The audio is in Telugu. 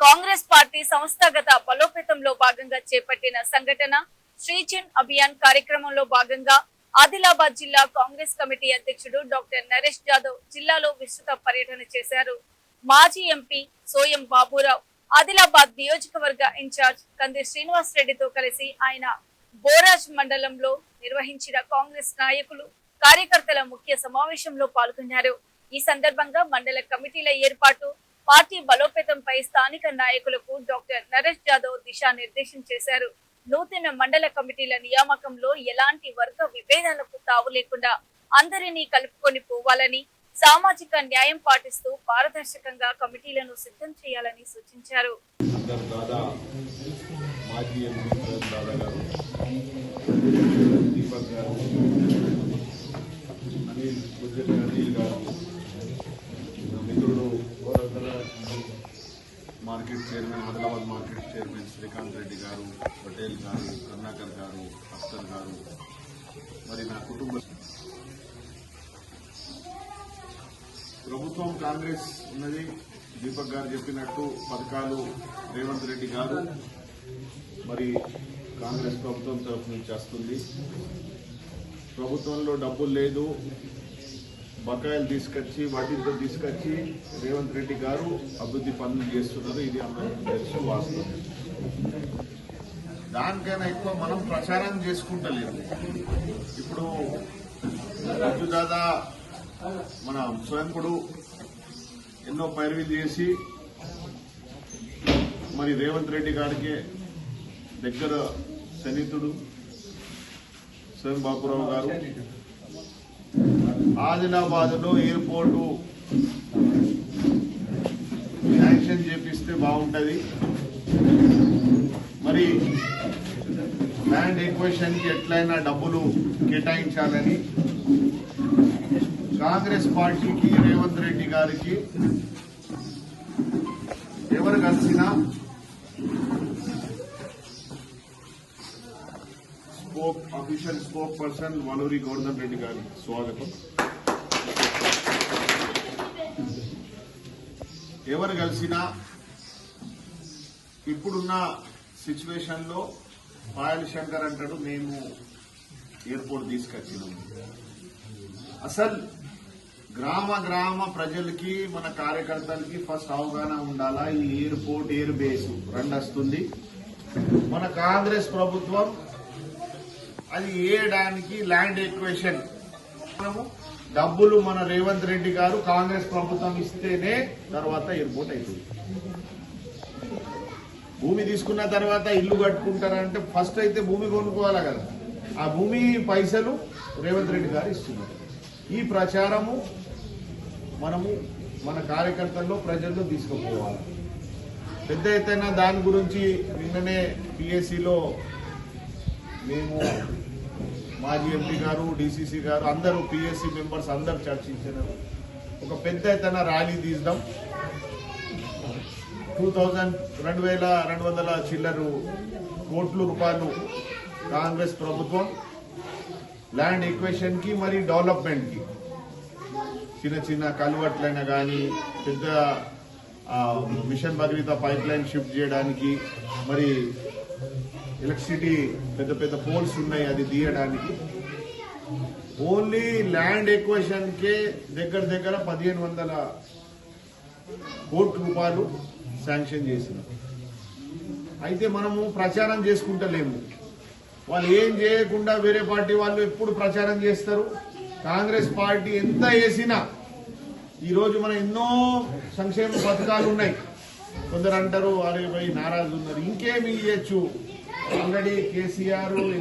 కాంగ్రెస్ పార్టీ సంస్థాగత బలోపేతంలో భాగంగా చేపట్టిన సంఘటన శ్రీజన్ అభియాన్ కార్యక్రమంలో భాగంగా ఆదిలాబాద్ జిల్లా కాంగ్రెస్ కమిటీ అధ్యక్షుడు డాక్టర్ నరేష్ జాదవ్ జిల్లాలో విస్తృత పర్యటన చేశారు. మాజీ ఎంపీ సోయం బాబురావు, ఆదిలాబాద్ నియోజకవర్గ ఇన్ఛార్జ్ కంది శ్రీనివాస్ రెడ్డితో కలిసి ఆయన బోరాజ్ మండలంలో నిర్వహించిన కాంగ్రెస్ నాయకులు కార్యకర్తల ముఖ్య సమావేశంలో పాల్గొన్నారు. ఈ సందర్భంగా మండల కమిటీల ఏర్పాటు, పార్టీ బలోపేతంపై స్థానిక నాయకులకు డాక్టర్ నరేష్ జాదవ్ దిశానిర్దేశం చేశారు. నూతన మండల కమిటీల నియామకంలో ఎలాంటి వర్గ విభేదాలకు తావు లేకుండా అందరినీ కలుపుకొని పోవాలని, సామాజిక న్యాయం పాటిస్తూ పారదర్శకంగా కమిటీలను సిద్ధం చేయాలని సూచించారు. Market chairman, Adilabad market chairman Srikanth Reddy గారు, పటేల్ గారు, కర్ణాకర్ గారు, అఖ్తర్ గారు, మరి నా కుటుంబ ప్రభుత్వం కాంగ్రెస్ ఉన్నది. దీపక్ గారు చెప్పినట్టు పథకాలు రేవంత్ రెడ్డి గారు మరి కాంగ్రెస్ ప్రభుత్వం తరఫు నుంచి వస్తుంది. ప్రభుత్వంలో డబ్బులు లేదు, బకాయిలు తీసుకొచ్చి వడ్డీతో తీసుకొచ్చి రేవంత్ రెడ్డి గారు అభివృద్ధి పనులు చేస్తున్నారు. ఇది అందరికీ తెలుసు, వాస్తవం. దానికైనా ఎక్కువ మనం ప్రచారం చేసుకుంటలేము. ఇప్పుడు దాదా మన స్వయంకుడు ఎన్నో పైరవీలు చేసి మరి రేవంత్ రెడ్డి గారికి దగ్గర సన్నిహితుడు స్వయం బాపురావు గారు ఆదిలాబాద్ లో ఎయిర్పోర్టు శాంక్షన్ చేపిస్తే బాగుంటది. మరి ల్యాండ్ ఎక్విజిషన్ కి ఎట్లయినా డబ్బులు కేటాయించాలని కాంగ్రెస్ పార్టీకి రేవంత్ రెడ్డి గారికి ఎవరు కలిసినా official spokesperson Valluri Govardhan Reddy గారికి స్వాగతం. ఎవరు కలిసినా ఇప్పుడున్న సిచ్యువేషన్ లో పాయల్ శంకర్ అంటాడు, మేము ఎయిర్పోర్ట్ తీసుకొచ్చినాము. అసలు గ్రామ ప్రజలకి, మన కార్యకర్తలకి ఫస్ట్ అవగాహన ఉండాలా. ఈ ఎయిర్పోర్ట్, ఎయిర్ బేస్ రెండు వస్తుంది. మన కాంగ్రెస్ ప్రభుత్వం అది వేయడానికి ల్యాండ్ ఎక్విజిషన్ డబ్బులు మన రేవంత్ రెడ్డి గారు కాంగ్రెస్ ప్రభుత్వం ఇస్తేనే తర్వాత ఎయిర్పోర్ట్ అవుతుంది. భూమి తీసుకున్న తర్వాత ఇల్లు కట్టుకుంటారంటే ఫస్ట్ అయితే భూమి కొనుక్కోవాలి కదా. ఆ భూమి పైసలు రేవంత్ రెడ్డి గారు ఇస్తున్నారు. ఈ ప్రచారము మనము మన కార్యకర్తల్లో, ప్రజల్లో తీసుకుపోవాలి. పెద్ద ఎత్తున దాని గురించి నిన్ననే పిఎస్సిలో మేము మాజీ ఎంపీ గారు, డిసిసి గారు అందరూ, పిఎస్సి మెంబర్స్ అందరూ చర్చించినారు. ఒక పెద్ద ఎత్తున ర్యాలీ తీద్దాం. 2,200 చిల్లరు కోట్ల రూపాయలు కాంగ్రెస్ ప్రభుత్వం ల్యాండ్ ఎక్విజిషన్ కి మరి డెవలప్మెంట్ కి, చిన్న చిన్న కలువట్లైనా కానీ, పెద్ద mission Bhagiratha pipeline shift చేయడానికి, మరి ఎలక్ట్రిసిటీ పెద్ద పెద్ద పోల్స్ ఉన్నాయి అది తీయడానికి, ఓన్లీ ల్యాండ్ ఎక్విజిషన్ కే దగ్గర 1,500 కోట్ల రూపాయలు శాంక్షన్ చేసినారు. అయితే మనము ప్రచారం చేసుకుంటలేము. వాళ్ళు ఏం చేయకుండా వేరే పార్టీ వాళ్ళు ఎప్పుడు ప్రచారం చేస్తారు. కాంగ్రెస్ పార్టీ ఎంత వేసినా ఈరోజు మన ఎన్నో సంక్షేమ పథకాలు ఉన్నాయి. కొందరు అంటారు అరే భయ్ నారాజు ఉన్నారు, ఇంకేమి ఇవ్వచ్చు. ఆల్రెడీ కేసీఆర్